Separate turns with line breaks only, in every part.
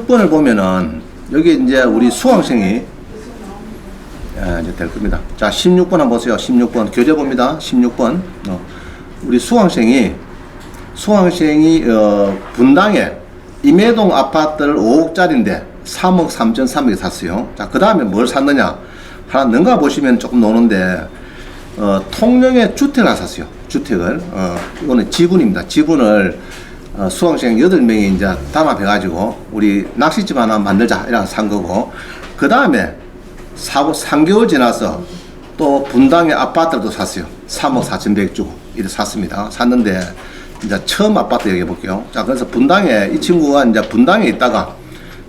16번을 보면은 여기 이제 우리 수강생이 이제 될 겁니다. 자, 16번 한번 보세요. 16번 교재봅니다. 16번 우리 수강생이 분당에 임해동 아파트를 5억짜리인데 3억 3,300에 샀어요. 자, 그 다음에 뭘 샀느냐 하나 넘가 보시면 조금 노는데 통영에 주택을 하나 샀어요. 주택을 이거는 지분입니다. 지분을 수강생 8명이 이제 담합해가지고 우리 낚시집 하나 만들자 이렇게 산 거고, 그 다음에 3개월 지나서 또 분당에 아파트를 또 샀어요. 3억 4,100 주고 이렇게 샀습니다. 샀는데 이제 처음 아파트 얘기해 볼게요. 자, 그래서 분당에 이 친구가 이제 분당에 있다가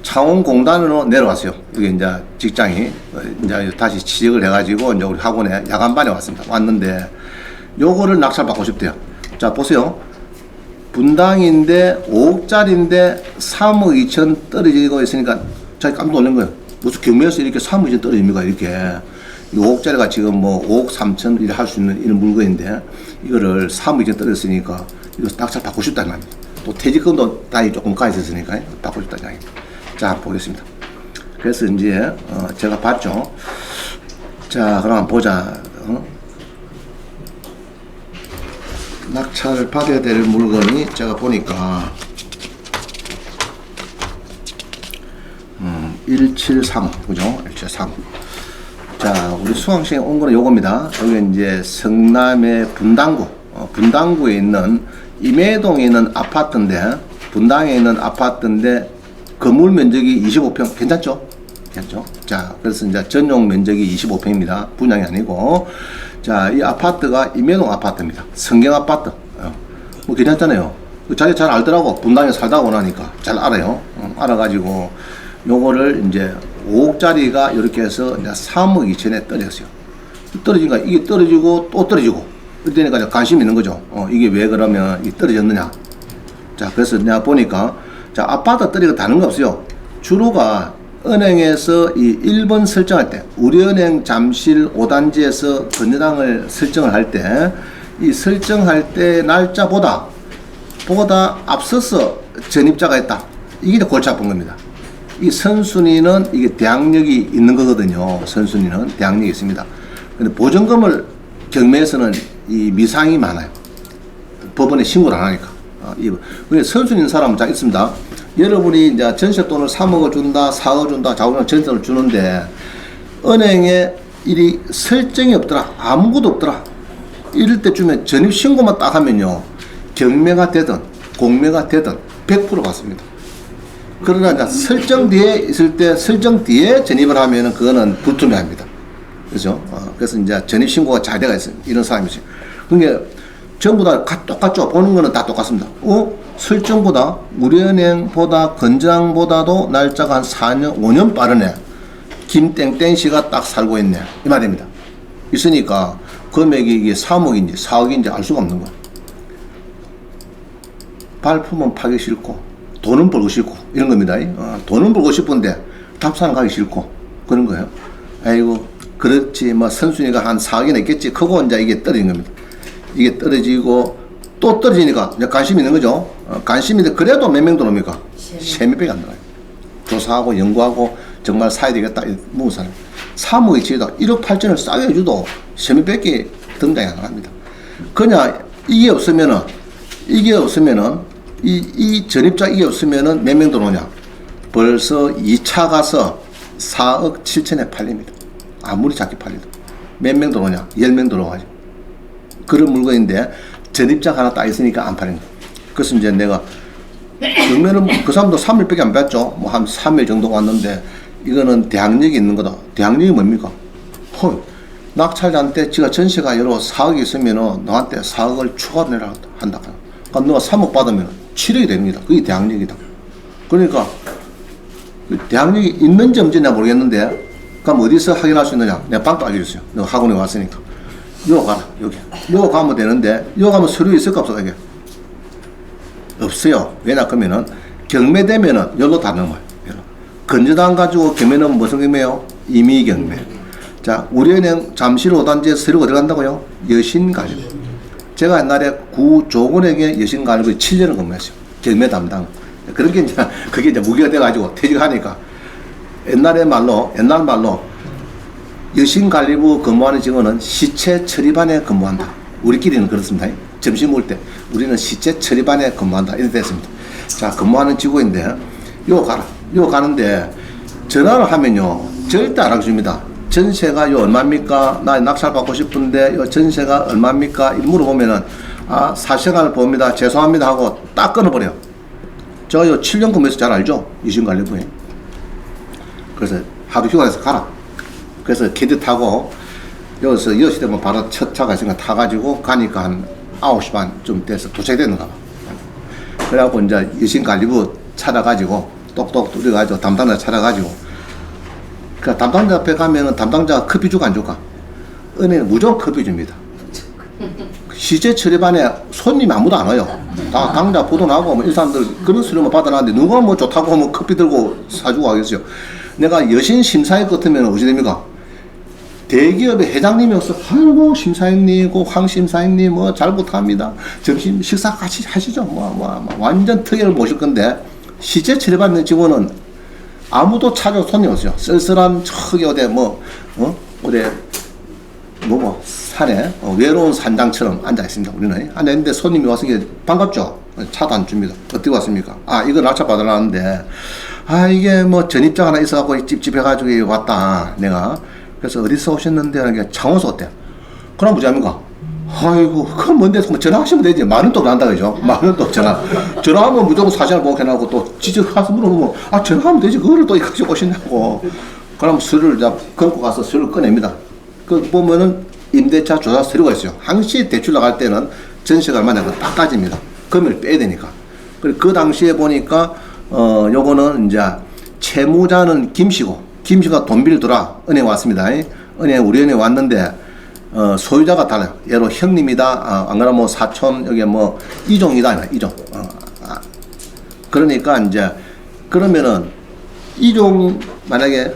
창원공단으로 내려왔어요. 여기 이제 직장이 이제 다시 취직을 해가지고 이제 우리 학원에 야간반에 왔습니다. 왔는데 요거를 낙찰받고 싶대요. 자, 보세요. 분당인데 5억짜리인데 3억 2천 떨어지고 있으니까 자기 깜짝 놀란 거예요. 무슨 경매에서 이렇게 3억 2천 떨어집니까? 이렇게 5억짜리가 지금 뭐 5억 3천 이렇게 할 수 있는 이런 물건인데 이거를 3억 2천 떨어졌으니까 이거 낙찰 받고 싶다는 말입니다. 또 퇴직금도 다이 조금 가 있었으니까 받고 싶다는 이야기입니다. 자, 보겠습니다. 그래서 이제 제가 봤죠. 자, 그럼 한번 보자. 낙찰을 받아야 될 물건이 제가 보니까 1735 그죠? 1735. 자, 우리 수강생이 온 거는 요겁니다. 여기 이제 성남의 분당구에 있는 임해동에 있는 아파트인데, 분당에 있는 아파트인데 건물 면적이 25평 괜찮죠? 괜찮죠? 자, 그래서 이제 전용 면적이 25평입니다. 분양이 아니고. 자, 이 아파트가 임해동 아파트입니다. 성경 아파트. 뭐 괜찮잖아요. 자기 잘 알더라고. 분당에 살다 오나니까 잘 알아요. 알아가지고 요거를 이제 5억짜리가 이렇게 해서 이제 3억 2천에 떨어졌어요. 떨어지니까 이게 떨어지고 또 떨어지고 이러니까 관심이 있는 거죠. 이게 왜 그러면 이 떨어졌느냐. 자, 그래서 내가 보니까 자, 아파트 떨어지고 다른 거 없어요. 주로가 은행에서 이 1번 설정할 때, 우리은행 잠실 5단지에서 건전항을 설정을 할 때, 이 설정할 때 날짜보다 앞서서 전입자가 있다. 이게 골치 아픈 겁니다. 이 선순위는 이게 대항력이 있는 거거든요. 선순위는 대항력이 있습니다. 근데 보증금을 경매에서는 이 미상이 많아요. 법원에 신고를 안 하니까. 선순위인 사람은 잘 있습니다. 여러분이 이제 전세 돈을 3억을 준다, 4억을 준다, 자우는 전세를 주는데, 은행에 일이 설정이 없더라, 아무것도 없더라. 이럴 때쯤에 전입신고만 딱 하면요, 경매가 되든, 공매가 되든, 100% 받습니다. 그러나 이제 설정 뒤에 있을 때, 설정 뒤에 전입을 하면은 그거는 불투명합니다. 그죠? 그래서 이제 전입신고가 잘 돼가 있어요. 이런 사람이죠. 그러니까 전부 다 똑같죠? 보는 거는 다 똑같습니다. 설정보다, 우리은행보다, 건전항보다도 날짜가 한 4년, 5년 빠르네. 김땡땡 씨가 딱 살고 있네. 이 말입니다. 있으니까 금액이 이게 3억인지 4억인지 알 수가 없는 거야. 발품은 파기 싫고, 돈은 벌고 싶고, 이런 겁니다. 돈은 벌고 싶은데, 답사는 가기 싫고, 그런 거예요. 아이고, 그렇지, 뭐, 선순위가 한 4억이나 있겠지. 그거 이제 이게 떨어진 겁니다. 이게 떨어지고, 또 떨어지니까 이제 관심이 있는 거죠. 관심이 있는데 그래도 몇 명 들어옵니까? 3명밖에 안 들어요. 조사하고 연구하고 정말 사야 되겠다. 뭐 사람 3억이 지어다 1억 8천을 싸게 해줘도 3명밖에 등장이 안 합니다. 그냥 이게 없으면은 이 전입자 이게 없으면은 몇 명 들어오냐? 벌써 2차 가서 4억 7천에 팔립니다. 아무리 작게 팔려도 몇 명 들어오냐? 10명 들어오죠. 그런 물건인데 전입자 하나 딱 있으니까 안 파는 거예요. 그래서 이제 내가 경매는 그 사람도 3일밖에 안 받죠. 뭐 한 3일 정도 왔는데 이거는 대항력이 있는 거다. 대항력이 뭡니까? 낙찰자한테 지가 전세가 여러 4억이 있으면은 너한테 4억을 추가로 내라 한다. 그러니까 너가 3억 받으면 7억이 됩니다. 그게 대항력이다. 그러니까 대항력이 있는지 없는지 모르겠는데 그럼 어디서 확인할 수 있느냐? 내가 방법 알려줬어요. 내가 학원에 왔으니까. 요 가라, 여기. 요 가면 되는데, 요 가면 서류 있을까 없을까, 이게? 없어요. 왜냐, 그러면은, 경매되면은, 여기로 다 넘어요. 건전항 가지고 경매는 무슨 경매요? 임의경매. 자, 우리은행 잠실 5단지에 서류가 들어간다고요? 여신갈비. 제가 옛날에 구조건에게 여신갈비 7년을 근무했어요. 경매 담당. 그런 게 이제, 그게 이제 무기가 돼가지고 퇴직하니까 옛날 말로 여신관리부 근무하는 직원은 시체 처리반에 근무한다. 우리끼리는 그렇습니다. 점심 먹을 때 우리는 시체 처리반에 근무한다. 이렇게 됐습니다. 자, 근무하는 직원인데 요 가는데 전화를 하면요 절대 안 하줍니다. 전세가 요 얼마입니까? 나 낙찰 받고 싶은데 요 전세가 얼마입니까? 물어보면은 아, 사시간을 봅니다. 죄송합니다 하고 딱 끊어버려요. 저 요 7년 근무해서 잘 알죠? 여신관리부에. 그래서 하루 휴가에서 가라. 그래서 캐디 타고 여기서 6시 되면 바로 첫 차가 있으니까 타가지고 가니까 한 9시 반쯤 돼서 도착되는가 봐. 그래갖고 이제 여신관리부 찾아가지고 똑똑 뚫려가지고 담당자 찾아가지고 그 담당자 앞에 가면은 담당자가 커피 주고 안 줄까? 은행은 무조건 커피 줍니다. 시제 처리반에 손님이 아무도 안 와요. 다 당자 보도나고 뭐 이 사람들 그런 수료만 받아놨는데 누가 뭐 좋다고 하면 커피 들고 사주고 하겠어요. 내가 여신 심사위 같으면 어찌 됩니까? 대기업의 회장님이었어. 아이고 심사위님, 황 심사위님 뭐 잘 부탁합니다. 점심 식사 같이 하시죠. 뭐 완전 특혜를 모실 건데 시제 처리받는 직원은 아무도 찾아올 손님 없어요. 쓸쓸한 저기 어디 어디 산에 외로운 산장처럼 앉아 있습니다. 우리는 앉아 있는데 손님이 와서 이게 반갑죠. 차도 안 줍니다. 어떻게 왔습니까? 아, 이거 낙찰 받으려는데 아, 이게 뭐 전입장 하나 있어갖고 찝찝해가지고 왔다 내가. 그래서 어디서 오셨는데 하는 게 창원서 어때? 그럼 뭐지 합니까? 아이고 그럼 뭔데 전화하시면 되지. 말은 또 난다 그죠? 말은 또 전화하면 무조건 사진을 보고 해놓고 또 직접 가서 물어보면 아 전화하면 되지 그거를 또 이렇게 오시냐고. 그럼 술을 끊고 가서 술을 꺼냅니다. 그 보면은 임대차 조사 서류가 있어요. 항시 대출 나갈 때는 전세가 얼마냐 딱 따집니다. 금액을 빼야 되니까. 그리고 그 당시에 보니까 요거는 이제 채무자는 김씨가 돈 빌더라 은행 왔습니다. 우리 은행 왔는데 소유자가 달라요. 예로 형님이다. 안 그러면 뭐 사촌 여기 뭐 이종이다. 이종. 그러니까 이제 그러면은 이종 만약에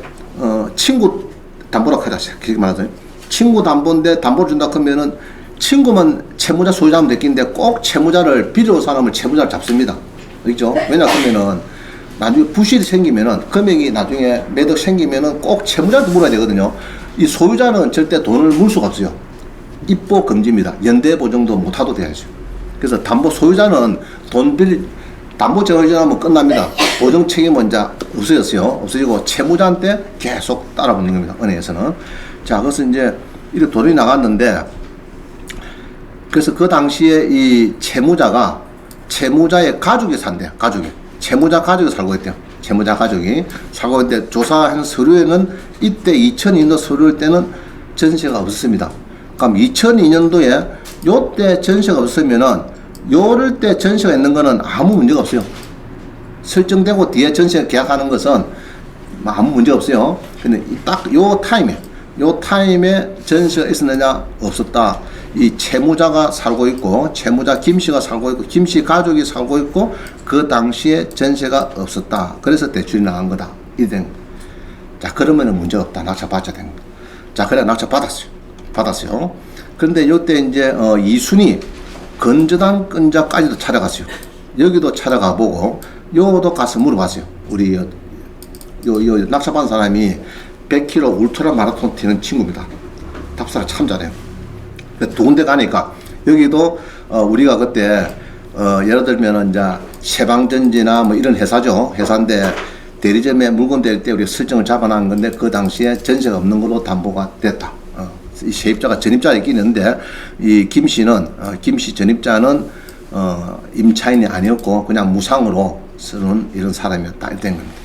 친구 담보라고 하자. 그렇게 말하죠. 친구 담보인데 담보를 준다 그러면은 친구만 채무자 소유자면 됐긴데 꼭 채무자를 빌려온 사람을 채무자를 잡습니다. 그렇죠? 왜냐 그러면은 나중에 부실이 생기면은 금액이 나중에 매덕 생기면은 꼭 채무자한테 물어야 되거든요. 이 소유자는 절대 돈을 물 수가 없어요. 입보 금지입니다. 연대 보증도 못하도 돼야죠. 그래서 담보 소유자는 담보 정해지면 끝납니다. 보증 책임은 이제 없어지고 채무자한테 계속 따라붙는 겁니다. 은행에서는. 자, 그래서 이제 이렇게 돈이 나갔는데 그래서 그 당시에 이 채무자의 가족이 산대요. 채무자 가족이 살고 있대요. 채무자 가족이 살고 있는데 조사한 서류에는 이때 2002년도 서류일 때는 전세가 없었습니다. 그럼 2002년도에 요때 전세가 없으면은 요럴 때 전세가 있는 거는 아무 문제가 없어요. 설정되고 뒤에 전세 계약하는 것은 아무 문제 없어요. 근데 딱 요 타임에 전세가 있었느냐 없었다. 이 채무자가 살고 있고 채무자 김씨가 살고 있고 김씨 가족이 살고 있고 그 당시에 전세가 없었다. 그래서 대출이 나간 거다. 이된. 자, 그러면은 문제 없다. 낙찰 받자 된 거. 자, 그래 낙찰 받았어요. 그런데 요때 이제 이순이 건저당 근자까지도 찾아갔어요. 여기도 찾아가 보고 요도 가서 물어봤어요. 우리 요 낙찰 받은 사람이 100km 울트라 마라톤 뛰는 친구입니다. 답사를 참 잘해요. 두 군데 가니까 여기도 우리가 그때 예를 들면은 이제 세방전지나 뭐 이런 회사인데 대리점에 물건 댈 때 우리가 설정을 잡아놓은 건데 그 당시에 전세가 없는 걸로 담보가 됐다. 이 세입자가 전입자가 있긴 있는데 이 김씨 전입자는 임차인이 아니었고 그냥 무상으로 쓰는 이런 사람이었다. 이렇게 된 겁니다.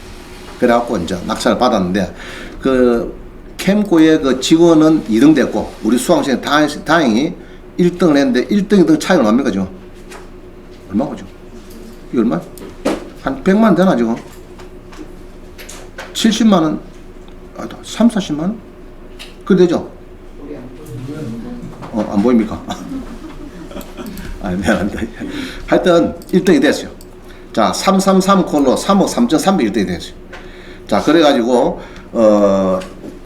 그래갖고 이제 낙찰을 받았는데 그 캠코의 그 직원은 2등 됐고 우리 수강생은 다행히 1등을 했는데 1등, 2등 차이가 얼마입니까 지금? 얼마고 지금? 이게 얼마? 한 100만 되나 지금? 70만원? 3, 40만원? 그래 되죠? 안 보입니까? 미안합니다. 하여튼 1등이 됐어요. 자, 333콜로 3억 3,301등이 됐어요. 자, 그래가지고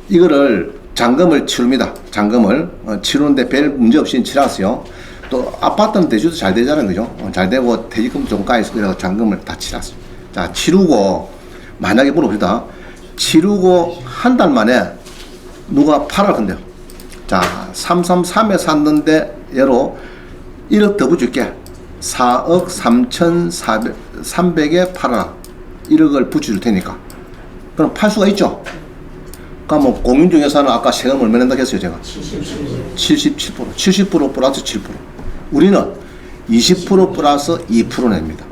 이거를 잔금을 치릅니다. 잔금을 치르는데 별 문제 없이 치랐어요. 또 아파트는 대주도 잘 되잖아요, 그죠? 잘 되고 퇴직금 좀 까이서 그래서 잔금을 다 치랐어요. 자, 치르고, 만약에 물어봅시다. 치르고 한 달 만에 누가 팔아 건데요. 자, 333에 샀는데, 얘로 1억 더 붙일게. 4억 3,300에 팔아라. 1억을 붙여줄 테니까. 그럼 팔 수가 있죠? 그러니까 뭐 공인중개사는 아까 세금 얼마 낸다고 했어요, 제가? 77%. 70% 플러스 7%. 우리는 20% 플러스 2% 냅니다.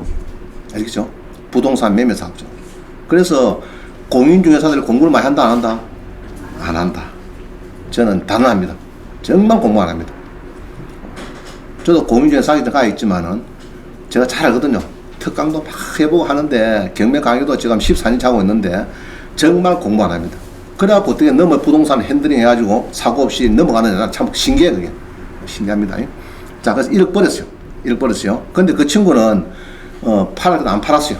알겠죠? 부동산 매매 사업자. 그래서 공인중개사들이 공부를 많이 한다, 안 한다? 안 한다. 저는 단언합니다. 정말 공부 안 합니다. 저도 공인중개사 사기도 가 있지만은 제가 잘 알거든요. 특강도 막 해보고 하는데 경매 강의도 지금 14년 자고 있는데 정말 공부 안 합니다. 그래갖고 어떻게 부동산 핸들링 해가지고 사고 없이 넘어가느냐 참 신기해 그게. 신기합니다. 자, 그래서 1억 버렸어요. 1억 버렸어요. 근데 그 친구는 안 팔았어요.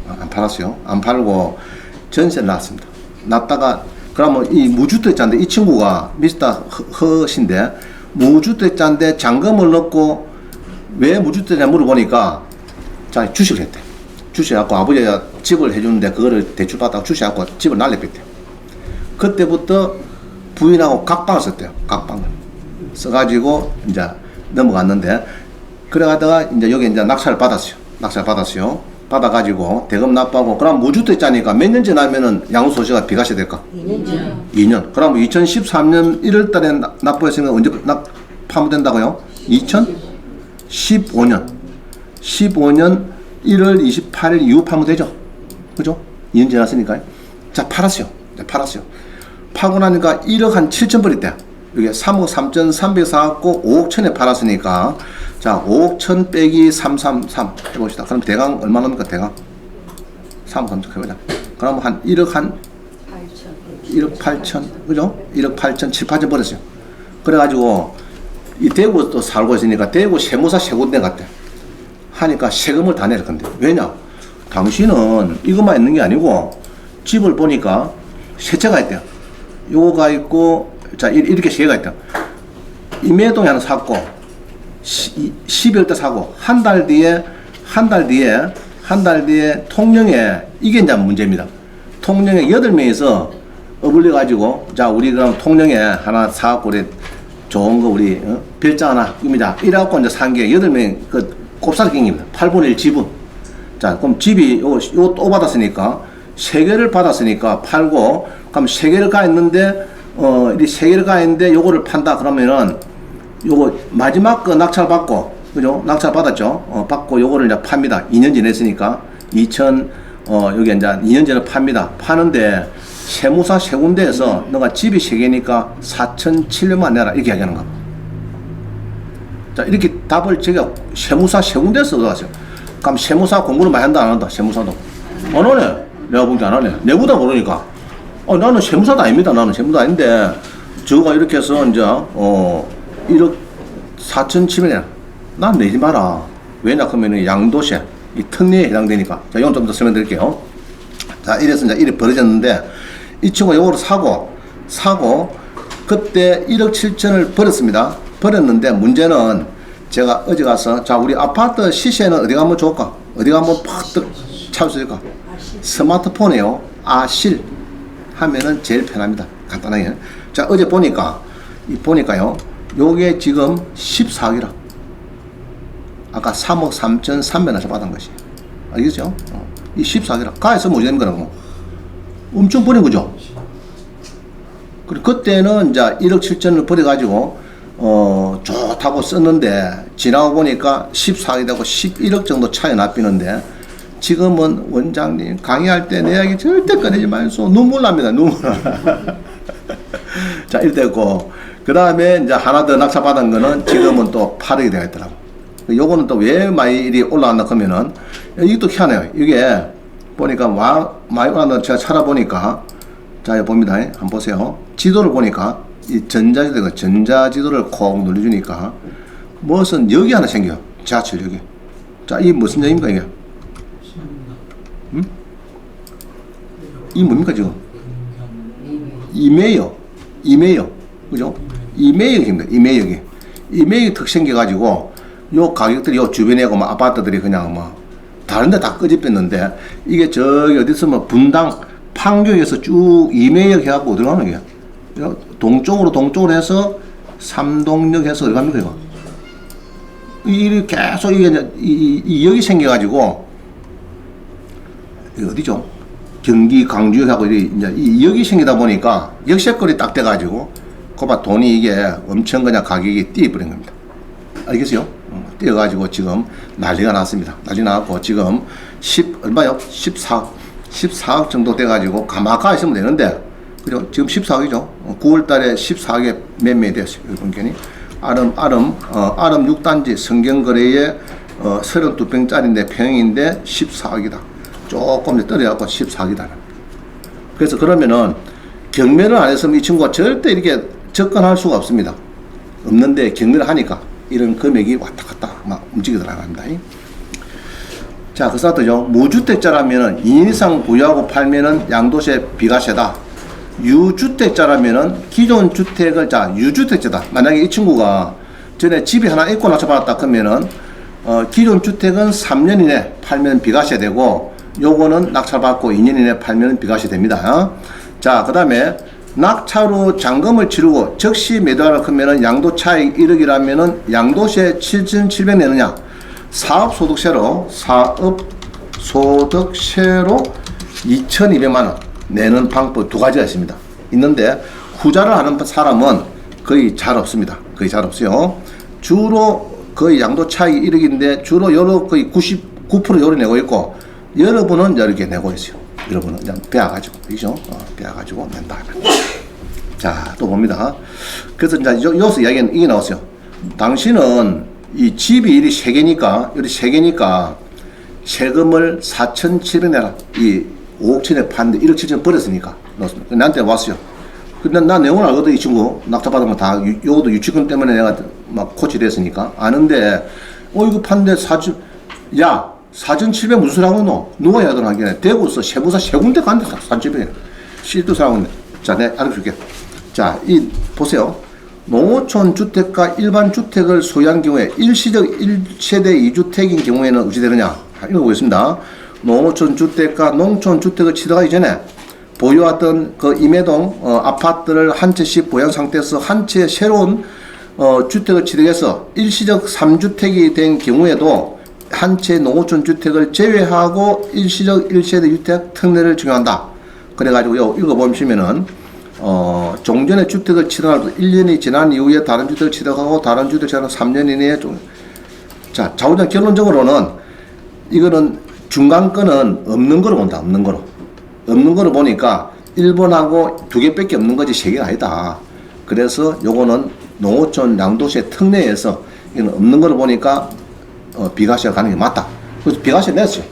안 팔았어요. 안 팔고 전세를 놨습니다. 놨다가 그러면 이 무주택자인데 이 친구가 미스터 허신데 무주택자인데 잔금을 넣고 왜 무주택자 물어보니까 자, 주식을 했대. 주식해갖고 아버지가 집을 해주는데 그거를 대출받다가 주식해갖고 집을 날려뺐대. 그때부터 부인하고 각방을 썼대요. 각방을. 써가지고 이제 넘어갔는데 그래가다가 이제 여기 이제 낙찰을 받았어요. 낙찰 받았어요. 받아가지고 대금 납부하고 그럼 무주택자니까 몇 년 지나면은 양도소득세가 비과세 될까?
2년.
2년. 그럼 2013년 1월 달에 납부했으니까 언제 파무된다고요? 2015년. 15년 1월 28일 이후 파무되죠? 그죠? 2년 지났으니까요. 자, 팔았어요. 팔았어요. 파고 나니까 1억 한 7천 벌 있대. 이게 3억 3,300 사갖고 5억 천에 팔았으니까 자, 5억 천 빼기 333 해봅시다. 그럼 대강 얼마 나옵니까? 대강 3억 3천 해보자. 그럼 한 1억 한 1억 8천 그죠? 1억 8천 7, 8천 벌었어요. 그래가지고 이 대구 또 살고 있으니까 대구 세무사 세 군데 갔대. 하니까 세금을 다 내릴 건데. 왜냐? 당신은 이것만 있는 게 아니고 집을 보니까 세 채가 있대요. 요거가 있고 자, 이렇게 세 개가 있다. 임해동에 하나 샀고 12월 때 사고 한 달 뒤에 통영에 이게 이제 문제입니다. 통영에 8명이서 어불려 가지고 자, 우리 그럼 통영에 하나 사갖고 우리 좋은 거 우리 별장 하나 꾸미자 이래갖고 이제 산 게 8명 그 곱살 갱입니다. 8분의 1 지분. 자, 그럼 집이 요거 또 받았으니까 3개를 받았으니까 팔고 그럼 3개를 가 있는데 이 3개를 가 있는데 요거를 판다 그러면은 요거 마지막 거 낙찰 받고 그죠? 낙찰 받았죠? 받고 요거를 이제 팝니다. 2년 지냈으니까 여기 이제 2년 전에 팝니다. 파는데 세무사 세 군데에서 너가 집이 3개니까 4,700만 내라 이렇게 이야기하는 거. 자, 이렇게 답을 제가 세무사 세 군데에서 얻어왔어요. 그럼 세무사 공부를 많이 한다 안 한다? 세무사도 안 하네. 내가 보기 안 하네. 내보다 모르니까. 나는 세무사도 아닙니다. 나는 세무사 아닌데 저가 이렇게 해서 이제 1억 4,700원 난 내지 마라. 왜냐 그러면 양도세 이 특례에 해당되니까. 자, 이건 좀 더 설명드릴게요. 자, 이래서 이제 일이 벌어졌는데 이 친구가 요거를 사고 그때 1억 7천을 버렸습니다. 버렸는데 문제는 제가 어제 가서 자, 우리 아파트 시세는 어디 가면 좋을까? 어디 가면 팍 찾을 수 있을까? 스마트폰이요. 아실 하면은 제일 편합니다. 간단하게. 자, 어제 보니까요. 요게 지금 14억이라. 아까 3억 3,300원에서 받은 것이. 알겠죠? 이 14억이라. 가에서 뭐 되는 거라고. 엄청 버린 거죠? 그리고 그때는 이제 1억 7천을 버려가지고, 좋다고 썼는데, 지나고 보니까 14억이 되고 11억 정도 차이 나비는데, 지금은 원장님 강의할 때 내 이야기 절대 꺼내지 마소. 눈물 납니다. 눈물. 자, 이렇게 됐고 그 다음에 이제 하나 더 낙찰받은 거는 지금은 또 8억이 되어 있더라고. 요거는 또 왜 많이 일이 올라왔나 하면은 이것도 희한해요. 이게 보니까 많이 올라왔나 제가 찾아보니까 자, 여기 봅니다. 한번 보세요. 지도를 보니까 이 전자지도를 콕 눌러주니까 무슨 역이 하나 생겨요. 지하철역이. 자, 이게 무슨 역입니까 이게? 이 뭡니까 지금? 이메역 그죠? 이메역입니다. 이메역이 턱 생겨가지고 요 가격들이 요 주변에 뭐 아파트들이 그냥 뭐 다른 데 다 끄집혔는데 이게 저기 어디 있으면 분당 판교에서 쭉 이매역 해갖고 어디로 가는 거야? 동쪽으로 해서 삼동역 해서 어디 갑니까 이거? 이 계속 이게 이제 이 역이 생겨가지고 이 어디죠? 경기 강주역하고 이제 이 역이 생기다 보니까 역세권이 딱 돼가지고 그봐 돈이 이게 엄청 그냥 가격이 뛰어버린 겁니다. 알겠어요? 뛰어가지고 지금 난리가 났습니다. 난리 나고 지금 14억 정도 돼가지고 가만히 있으면 되는데 그죠? 지금 14억이죠. 9월달에 14억에 매매 됐어요. 일본견이 아름 6단지 성경거래에 32평짜리인데 평인데 14억이다. 조금 이제 떨어져갖고 14억이다. 그래서 그러면은 경매를 안 했으면 이 친구가 절대 이렇게 접근할 수가 없습니다. 없는데 경매를 하니까 이런 금액이 왔다 갔다 막 움직이더라고 합니다. 자, 그 사도죠. 무주택자라면은 2년 이상 보유하고 팔면은 양도세 비과세다. 유주택자라면은 기존 주택을, 자, 유주택자다. 만약에 이 친구가 전에 집이 하나 있고 나서 받았다 그러면은 기존 주택은 3년 이내 팔면 비과세 되고 요거는 낙찰받고 2년 이내 팔면 비과세 됩니다. 자, 그 다음에 낙찰후 잔금을 치르고 즉시 매도하라 하면은 양도차익 1억이라면은 양도세 7,700 내느냐, 사업소득세로 2,200만원 내는 방법 두 가지가 있습니다. 있는데 후자를 하는 사람은 거의 잘 없습니다. 거의 잘 없어요. 주로 거의 양도차익 1억인데 주로 여러 거의 99% 요리 내고 있고 여러분은 이렇게 내고 있어요. 여러분은 그냥 빼앗가지고, 그죠? 빼앗가지고 낸다. 자, 또 봅니다. 그래서 이제 여기서 이야기는 이게 나왔어요. 당신은 이 집이 이리 세 개니까 세금을 4,700 내라. 이 5억 천에 판데 1억 7천 버렸으니까 넣었습니다. 나한테 왔어요. 근데 나 내용을 알거든. 이 친구 낙찰받은 거 다 요것도 유치권 때문에 내가 막 코치됐으니까 아는데 이거 판데 4,700 무슨 소리 하고 너? 누가 해야 되나 하기에 대구서 세무사 세 군데 간데 4,700 실도 사람인데. 자, 내가 알려줄게. 자, 보세요. 농어촌 주택과 일반 주택을 소유한 경우에 일시적 1세대 2주택인 경우에는 어찌 되느냐? 읽어보겠습니다. 농어촌 주택과 농촌 주택을 취득하기 전에 보유하던 그 임해동 아파트를 한 채씩 보유한 상태에서 한 채 새로운 주택을 취득해서 일시적 3주택이 된 경우에도 한 채 농어촌 주택을 제외하고 일시적 1세대 주택 특례를 적용한다. 그래가지고 읽어보시면은 종전의 주택을 취득할 1년이 지난 이후에 다른 주택을 취득하고 다른 주택을 취득하고 3년 이내에 자, 자우장 결론적으로는 이거는 중간권은 없는 거로 본다. 없는 거로 보니까 1번하고 2개밖에 없는 거지 3개가 아니다. 그래서 요거는 농어촌 양도세 특례에서 이거는 없는 거로 보니까 비과세가 가는 게 맞다. 그래서 비과세 냈어요.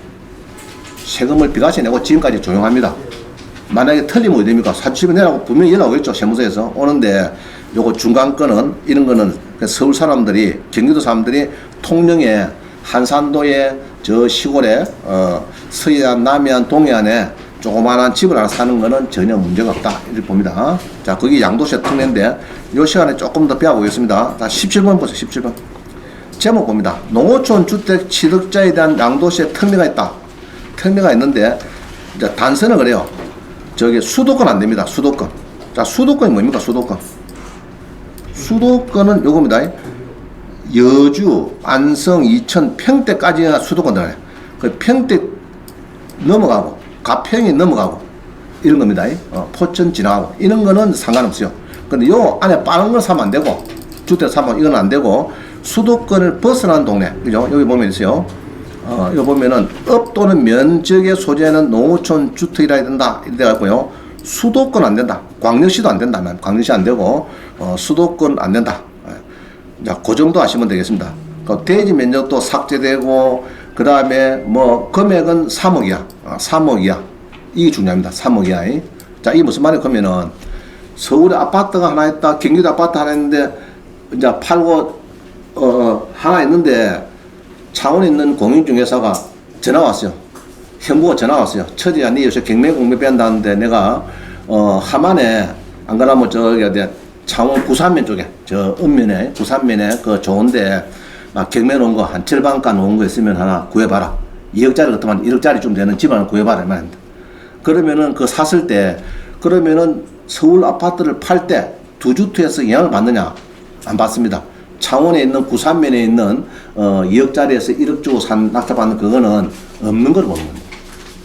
세금을 비과세 내고 지금까지 조용합니다. 만약에 틀리면 어디 됩니까? 4,700 내라고 분명히 연락 오겠죠. 세무서에서 오는데 요거 중간권은 이런 거는 서울 사람들이, 경기도 사람들이 통영에, 한산도에, 저 시골에 서해안, 남해안, 동해안에 조그마한 집을 하나 사는 거는 전혀 문제가 없다. 이렇게 봅니다. 자, 거기 양도세 특례인데 요 시간에 조금 더 배워보겠습니다. 자, 17번 보세요. 17번. 제목 봅니다. 농어촌 주택 취득자에 대한 양도세 특례가 있다. 특례가 있는데 이제 단서는 그래요. 저기 수도권 안 됩니다. 수도권. 자, 수도권이 뭡니까? 수도권은 요겁니다. 여주, 안성, 이천, 평택까지가 수도권 들어가요. 그 평택 넘어가고 가평이 넘어가고 이런 겁니다. 포천 지나가고 이런 거는 상관없어요. 근데 요 안에 빠른 걸 사면 안 되고 주택 사면 이건 안 되고 수도권을 벗어난 동네, 그죠? 여기 보면 있어요. 여기 보면은 업 또는 면적의 소재는 농어촌 주택이라 해야 된다. 이래 갖고요. 수도권 안 된다. 광역시도 안 된다. 광역시 안 되고 수도권 안 된다. 자, 그 정도 아시면 되겠습니다. 그 대지 면적도 삭제되고 그 다음에 뭐 금액은 3억이야. 3억이야. 이게 중요합니다. 3억이야. 자, 이게 무슨 말이야? 그러면은 서울에 아파트가 하나 있다. 경기도 아파트 하나 있는데 이제 팔고 하나 있는데 창원에 있는 공인중개사가 전화 왔어요. 현부가 전화 왔어요. 처지야, 니 요새 경매 공매 뺀다는데 내가 하만에 안 그러면 저기 어디 창원 구산면 쪽에 저 읍면에 구산면에 그 좋은데 경매 놓은 거 한 절반가 놓은 거 있으면 하나 구해봐라. 2억짜리 같으면 1억짜리 좀 되는 집안을 구해봐라 이 말입니다. 그러면은 그 샀을 때 그러면은 서울 아파트를 팔 때 두 주택에서 영향을 받느냐? 안 받습니다. 창원에 있는 구산면에 있는 2억짜리에서 1억 주고 산 낙찰받는 그거는 없는 걸 보는 겁니다.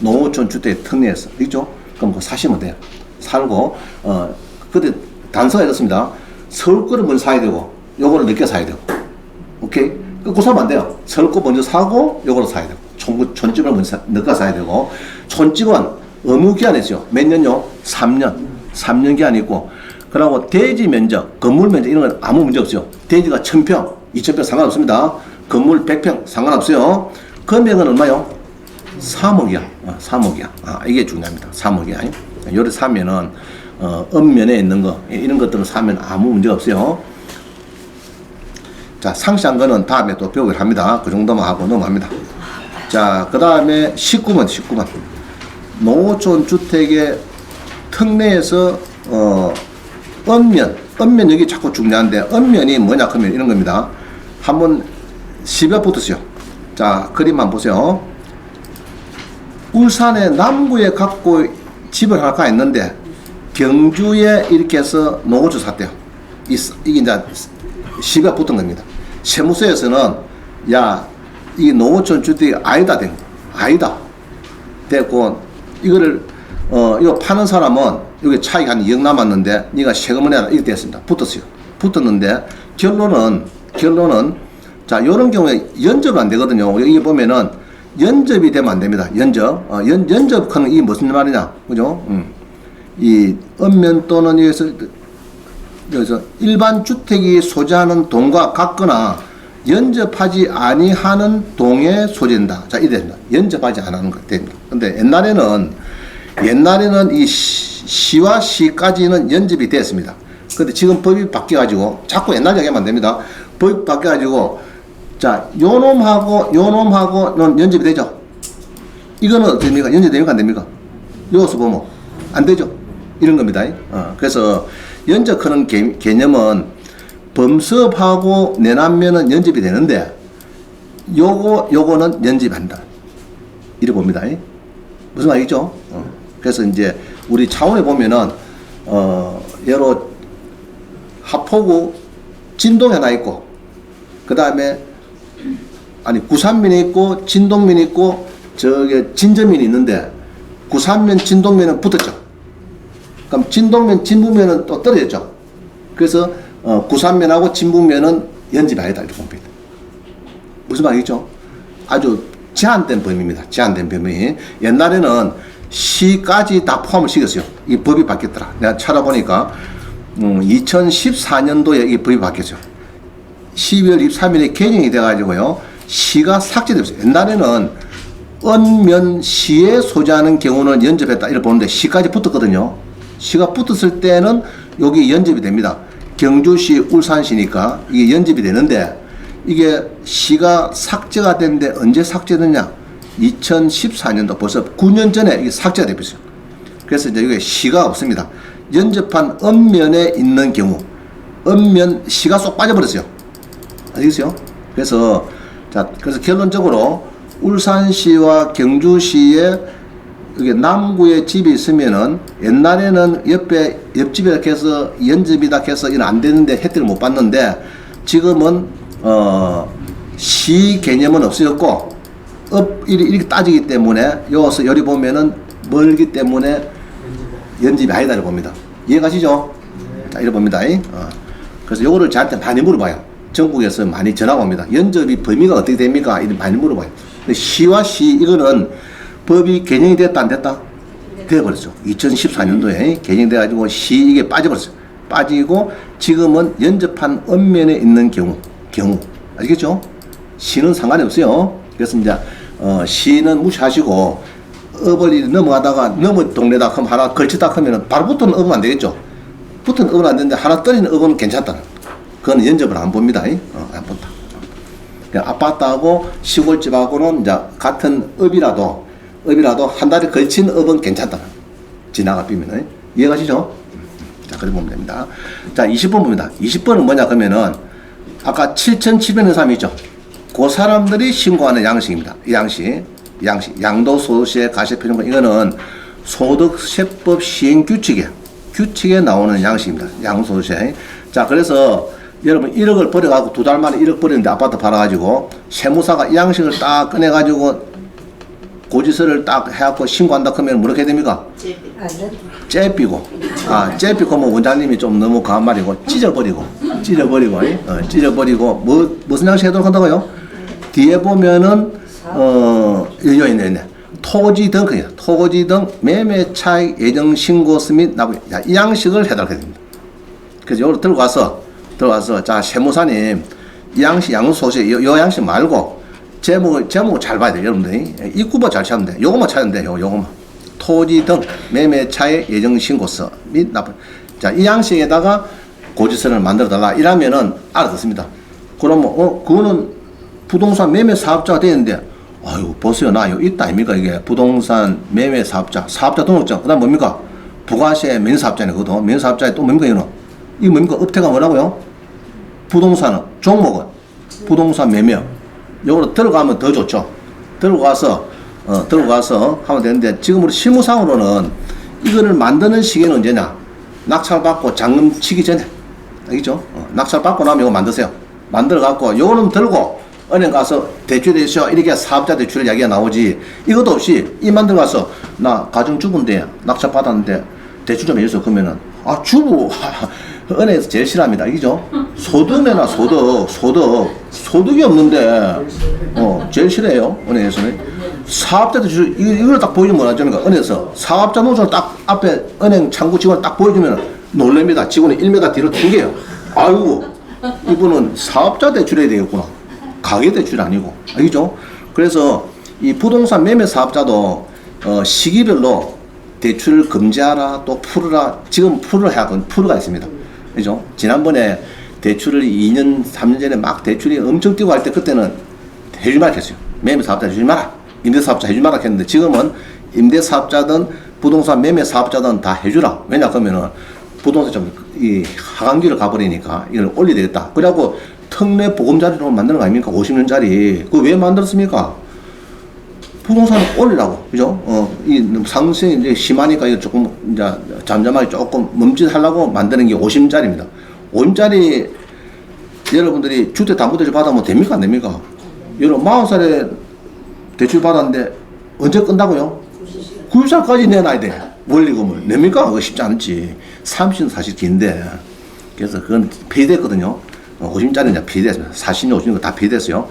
농어촌 주택 특례에서 있죠? 그럼 그거 사시면 돼요. 살고 근데 단서가 이렇습니다. 서울 거를 먼저 사야 되고 요거를 늦게 사야 되고 오케이? 그거 사면 안 돼요. 서울 거 먼저 사고 요거를 사야 되고 촌집을 먼저 늦게 사야 되고 촌집은 의무 기한이 있어요. 몇 년요? 3년 기한이 있고 그리고 대지 면적, 건물 면적 이런 건 아무 문제 없어요. 대지가 1000평, 2000평 상관없습니다. 건물 100평 상관없어요. 금액은 얼마요? 3억이야. 3억이야. 이게 중요합니다. 3억이야. 요리 사면은 읍면에 있는 거 이런 것들을 사면 아무 문제가 없어요. 자, 상시한 거는 다음에 또 배우기로 합니다. 그 정도만 하고 넘어갑니다. 자, 그 다음에 19번. 농어촌 주택의 특례에서 읍면 여기 자꾸 중요한데 읍면이 뭐냐 그러면 이런 겁니다. 한번 시비가 붙으세요. 자, 그림 한번 보세요. 울산의 남구에 갖고 집을 하나 있는데 경주에 이렇게 해서 농어촌 샀대요. 이게 이제 시비가 붙은 겁니다. 세무서에서는 야, 이 농어촌 주택이 아니다 된 거. 아니다. 됐고 이거를 이거 파는 사람은 여기 차익 한 2억 남았는데 네가 세금을 내라 이렇게 됐습니다. 붙었는데 결론은 자, 요런 경우에 연접은 안 되거든요. 여기 보면은 연접이 되면 안 됩니다. 연접하는 이게 무슨 말이냐, 그죠? 이 읍면 또는 여기서 일반 주택이 소재하는 동과 같거나 연접하지 아니하는 동에 소재된다. 자, 이래 됩니다. 연접하지 않는 거 됩니다. 근데 옛날에는 이 시와 시까지는 연접이 됐습니다. 근데 지금 법이 바뀌어가지고 자꾸 옛날 얘기하면 안 됩니다. 법이 바뀌어가지고 자, 요놈하고는 연접이 되죠. 이거는 어떻게 됩니까? 연접이 됩니까? 안 됩니까? 여기서 보면 안 되죠. 이런 겁니다. 그래서 연접하는 개념은 범습하고 내남면은 연접이 되는데 요거는 연접이 안 된다. 이래 봅니다. 무슨 말이죠? 그래서 이제 우리 차원에 보면은 여러 하포구 진동에 하나 있고 그 다음에 구산면이 있고 진동면이 있고 저기 진저면이 있는데 구산면 진동면은 붙었죠. 그럼 진동면 진북면은 또 떨어졌죠. 그래서 구산면하고 진북면은 연집이 아니다 이렇게 봅니다. 무슨 말이죠? 아주 제한된 범위입니다. 제한된 범위. 옛날에는 시까지 다 포함을 시켰어요. 이 법이 바뀌었더라. 내가 찾아보니까 2014년도에 이 법이 바뀌었죠. 12월 23일에 개정이 돼가지고요. 시가 삭제됐어요. 옛날에는 읍면 시에 소재하는 경우는 연접했다 이렇게 보는데 시까지 붙었거든요. 시가 붙었을 때는 여기 연접이 됩니다. 경주시, 울산시니까 이게 연접이 되는데 이게 시가 삭제가 됐는데 언제 삭제됐냐? 2014년도 벌써 9년 전에 이게 삭제가 되었어요. 그래서 이제 이게 시가 없습니다. 연접한 읍면에 있는 경우, 읍면 시가 쏙 빠져버렸어요. 아시겠어요? 그래서 결론적으로 울산시와 경주시에 이게 남구에 집이 있으면은 옛날에는 옆집에 이렇게 해서 연접이다 해서 이는 안 되는데 혜택을 못 받는데 지금은 시 개념은 없어졌고 이렇게 따지기 때문에 여기서 여기 보면은 멀기 때문에 연집이 아니다 이렇게 봅니다. 이해가시죠? 자, 이렇게 봅니다. 그래서 요거를 저한테 많이 물어봐요. 전국에서 많이 전화가 옵니다. 연접이 범위가 어떻게 됩니까? 이렇게 많이 물어봐요. 근데 시와 시 이거는 법이 개정이 됐다 안 됐다? 되어버렸죠. 2014년도에 개정돼가지고 시 이게 빠져버렸어요. 빠지고 지금은 연접한 읍면에 있는 경우 아시겠죠? 시는 상관이 없어요. 그래서 이제 시는 무시하시고 읍을 넘어가다가 넘어 동네다 그럼 하나 걸치다 하면은 바로 붙은 읍은 안 되겠죠. 붙은 읍은 안 되는데 하나 떨어진 읍은 괜찮다. 그건 연접을 안 봅니다. 안 본다. 아파트하고 시골집하고는 이제 같은 읍이라도 한 달에 걸친 읍은 괜찮다. 지나가 비면은. 이해가시죠? 자, 그래 보면 됩니다. 자, 20번 봅니다. 20번은 뭐냐, 그러면은, 아까 7,700원 사람이 있죠? 그 사람들이 신고하는 양식입니다. 이 양식. 양식, 양도소득세 과세표준권 이거는 소득세법 시행 규칙에 나오는 양식입니다. 양도소득세. 자, 그래서 여러분 1억을 버려가지고 2달 만에 1억 버리는데 아파트 팔아가지고 세무사가 이 양식을 딱 꺼내가지고 고지서를 딱 해갖고 신고한다 그러면 뭐렇게 해야 됩니까? 째삐고. 째삐고 뭐 원장님이 좀 너무 과한 말이고 찢어버리고. 무슨 양식 해도록 한다고요? 뒤에 보면은 여기 있네. 토지 등 매매 차익 예정 신고서 및 납부. 이 양식을 해달라고 됩니다. 그래서 요걸 들어가서 자, 세무사님 이 양식 양도소득세 요 양식 말고 제목을 잘 봐야 돼요, 여러분들이. 입구만 잘 찾으면 돼. 요것만 찾으면 돼요, 요것만. 토지 등 매매 차익 예정 신고서 및 납부. 자, 이 양식에다가 고지서를 만들어 달라. 이러면은 알아듣습니다. 그러면 그거는 부동산 매매 사업자가 되는데, 아유, 보세요, 나 이거 있다 아닙니까? 이게 부동산 매매 사업자 등록증. 그다음 뭡니까? 부가세 면사업자네, 그것도. 면사업자에 또 뭡니까, 이거는? 이거 뭡니까? 업태가 뭐라고요? 부동산은, 종목은 부동산 매매. 요거로 들어가면 더 좋죠. 들어가서 하면 되는데, 지금 우리 실무상으로는 이거를 만드는 시기는 언제냐? 낙찰받고 잔금 치기 전에. 알겠죠? 낙찰받고 나면 이거 만드세요. 만들어갖고, 요거는 들고, 은행 가서 대출 대시오. 이렇게 사업자 대출을 이야기가 나오지. 이것도 없이, 이 만들어가서, 나 가정주부인데, 낙찰받았는데, 대출 좀 해주세요. 그러면은, 주부. 은행에서 제일 싫어합니다. 알겠죠? 소득 내나 소득이 없는데, 제일 싫어해요. 은행에서는. 사업자 대출, 이걸 딱 보여주면 뭐라 하니까, 은행에서 사업자 노조를 딱 앞에 은행 창구 직원을 딱 보여주면 놀랍니다. 직원이 1m 뒤로 튕겨요. 아이고, 이분은 사업자 대출해야 되겠구나. 가계 대출이 아니고. 알겠죠? 그래서 이 부동산 매매 사업자도, 시기별로 대출을 금지하라, 또 풀으라, 지금 풀어가 있습니다. 그죠? 지난번에 대출을 2년, 3년 전에 막 대출이 엄청 뛰고 할 때 그때는 해줄 마라 했어요. 매매 사업자 해줄 마라. 임대 사업자 해줄 마라 했는데 지금은 임대 사업자든 부동산 매매 사업자든 다 해주라. 왜냐, 그러면은 부동산 좀 이 하강기를 가버리니까 이걸 올려야 되겠다. 그래갖고 특례 보금자리로 만드는 거 아닙니까? 50년짜리. 그거 왜 만들었습니까? 부동산을 올리라고. 그죠? 이 상승이 이제 심하니까 이거 조금 이제 잠잠하게 조금 멈칫하려고 만드는 게 50짜리입니다. 50짜리 여러분들이 주택담보대출 받으면 됩니까? 안 됩니까? 여러분 40살에 대출 받았는데 언제 끝나고요? 90살까지 내놔야 돼. 원리금을. 냅니까? 그거 쉽지 않지. 30은 사실 긴데. 그래서 그건 폐지됐거든요. 50짜리는 이제 폐지됐습니다. 40년, 50년 다 폐지됐어요.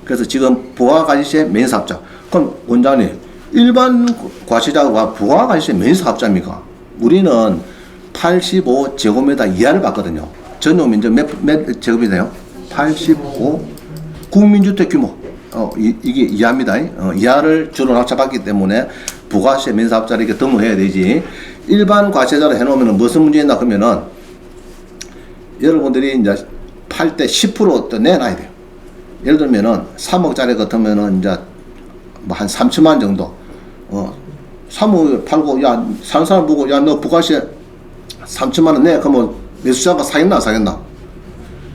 그래서 지금 부가가치세 면사업자. 그럼 원장님, 일반 과세자가 부가가치세 면사업자입니까? 우리는 85제곱미터 이하를 받거든요. 전용 면적 몇 제곱미터요? 85 국민주택 규모. 이게 이하입니다. 이하를 주로 낙찰받기 때문에 부가세 면사업자를 이렇게 등록해야 되지. 일반 과세자로 해놓으면 무슨 문제 있나 그러면은 여러분들이 이제 팔 때 10% 내놔야 돼요. 예를 들면은 3억짜리 같으면은 이제 뭐 한 3천만 원 정도. 3억 팔고, 야, 사는 사람 보고, 야, 너 부가세 3천만 원 내. 그러면 매수자가 사겠나, 안 사겠나?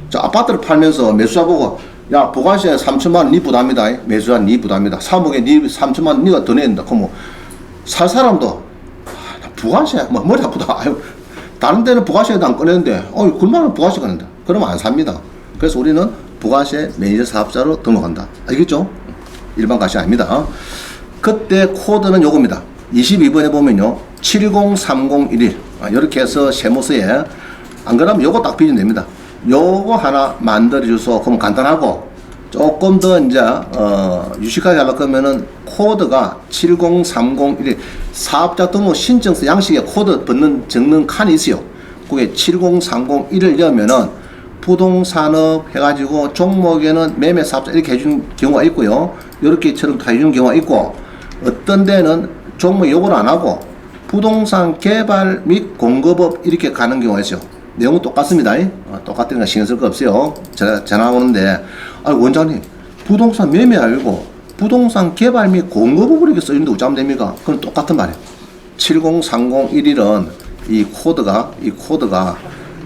자, 아파트를 팔면서 매수자 보고, 야, 부가세 3천만 원 니 부담이다. 매수자 니 부담이다. 3억에 니 3천만 원 니가 더 낸다. 그러면 살 사람도, 부가세, 뭐, 머리 아프다. 아유, 다른 데는 부가세도 안 꺼내는데, 그만은 부가세 꺼낸다. 그러면 안 삽니다. 그래서 우리는 부가세 매니저 사업자로 등록한다. 알겠죠? 일반 과세 아닙니다. 그때 코드는 요겁니다. 22번에 보면요. 703011. 이렇게 해서 세무서에, 안 그러면 요거 딱 비주면 됩니다. 요거 하나 만들어줘서, 그러면 간단하고, 조금 더 이제, 유식하게 하려고 하면은 코드가 70301. 사업자 등록 신청서 양식에 코드 적는 칸이 있어요. 그게 70301을 넣으면은 부동산업 해가지고 종목에는 매매 사업자 이렇게 해주는 경우가 있고요. 이렇게처럼 다 해주는 경우가 있고, 어떤 데는 종목 요걸 안 하고 부동산 개발 및 공급업 이렇게 가는 경우가 있어요. 내용은 똑같습니다. 똑같으니까 신경 쓸 거 없어요. 제가 전화 오는데, 원장님, 부동산 매매 알고 부동산 개발 및 공급업을 이렇게 써있는데 어쩌면 됩니까? 그건 똑같은 말이에요. 70301은 이 코드가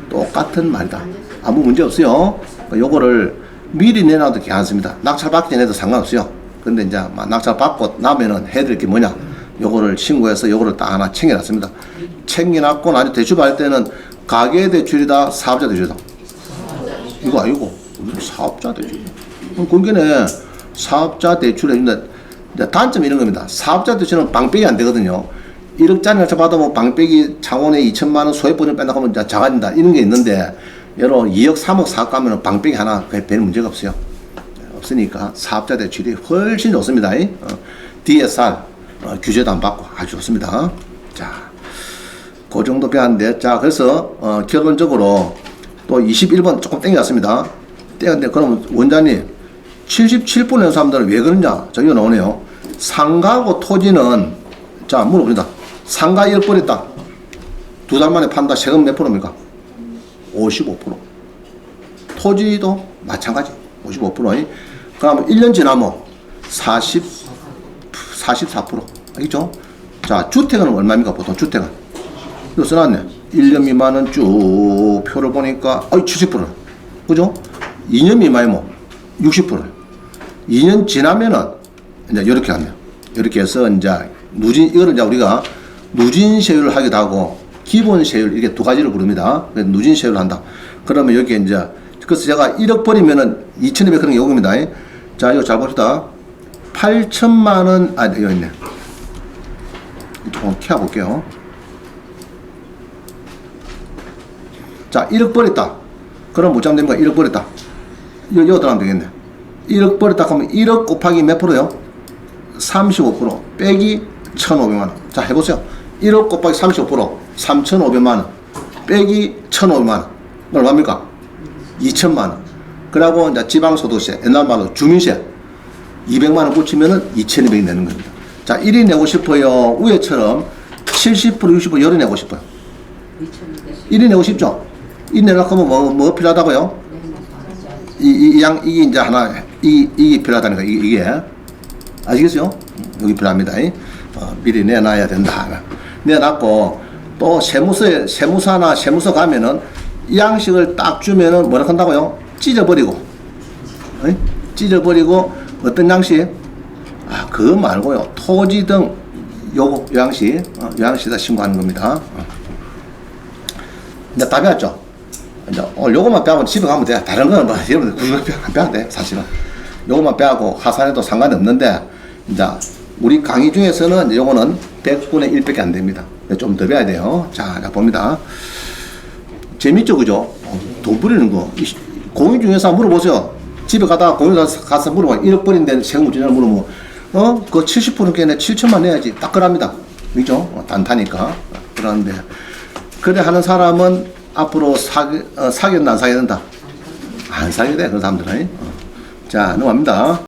똑같은 말이다. 아무 문제 없어요. 요거를 미리 내놔도 괜찮습니다. 낙찰받기 전에도 상관없어요. 근데 이제 막 낙찰 받고 나면은 해야 될 게 뭐냐? 요거를 신고해서 요거를 딱 하나 챙겨놨습니다. 챙겨놨고 나중에 대출 받을 때는 가계 대출이다, 사업자 대출이다. 이거 아니고 사업자 대출. 그러니까 사업자 대출을 해준다. 단점이 이런 겁니다. 사업자 대출은 방백이 안 되거든요. 1억짜리 낙찰 받으면 방백이 창원에 2천만 원 소액보증 뺀다고 하면 이제 작아진다. 이런 게 있는데 여러 2억, 3억 사업 가면은 방백이 하나 별 문제가 없어요. 없으니까 사업자 대출이 훨씬 좋습니다. DSR 규제도 안 받고 아주 좋습니다. 자, 그 정도 배웠는데, 자, 그래서 결론적으로 또 21번 조금 땡겼습니다. 땡겼는데, 그러면 원장님 77%의 사람들은 왜 그러냐? 저기가 나오네요. 상가하고 토지는, 자, 물어봅니다. 상가 1억 버렸다. 2달 만에 판다. 세금 몇 프로입니까? 55%. 토지도 마찬가지. 55%. 그러면 1년 지나면 44%. 알겠죠? 자, 주택은 얼마입니까? 보통 주택은. 이거 써놨네. 1년 미만은 쭉 표를 보니까, 70%. 그죠? 2년 미만이면 60%. 2년 지나면은, 이제 이렇게 하네요. 이렇게 해서 이제 이거를 이제 우리가 누진세율을 하기도 하고, 기본세율, 이렇게 두 가지를 부릅니다. 누진세율을 한다. 그러면 여기에 이제, 그래서 제가 1억 버리면은 2,200 그런 게 요금입니다. 자, 이거 잘 봅시다. 8천만 원, 여기 있네. 조금 켜볼게요. 자, 1억 버렸다. 그럼 못 잡는 됩니까? 1억 버렸다. 이거 들어가면 되겠네. 1억 버렸다 하면 1억 곱하기 몇 프로요? 35% 빼기 1,500만 원. 자, 해보세요. 1억 곱하기 35% 3,500만 원 빼기 1,500만 원. 얼마입니까? 2천만 원. 그러고 이제 지방소득세, 옛날 말로 주민세 200만 원 붙이면은 2,200이 되는 겁니다. 자, 1위 내고 싶어요. 위에처럼 70%, 60% 열이 내고 싶어요. 1위 내고 싶죠? 1위 내려고 하면 뭐 필요하다고요? 이게 이제 하나, 이게 필요하다는 거, 이게. 아시겠어요? 여기 필요합니다. 미리 내놔야 된다. 내놨고, 또 세무사나 세무서 가면은 이 양식을 딱 주면은 뭐라 한다고요? 찢어버리고. 찢어버리고, 어떤 양식? 그거 말고요. 토지 등 요 양식에다 신고하는 겁니다. 이제 다 배웠죠? 이제 오늘 요것만 배우고 집에 가면 돼. 다른 거는 뭐, 여러분들 그거 안 배워도 돼, 사실은. 요것만 배우고 하산해도 상관이 없는데, 이제 우리 강의 중에서는 이제 요거는 100분의 1밖에 안 됩니다. 좀 더 배워야 돼요. 자, 봅니다. 재밌죠, 그죠? 돈 부리는 거. 공인 중개사 물어보세요. 집에 가다가 공인중개사 가서 물어봐. 1억 버린데 세금 문제냐 물어보면, 그 70%께 7천만 내야지. 딱 그럽니다. 그죠? 단타니까. 그러는데, 그래 하는 사람은 앞으로 사겠나 안 사게 된다? 안 사게 돼, 그런 사람들은. 자, 넘어갑니다.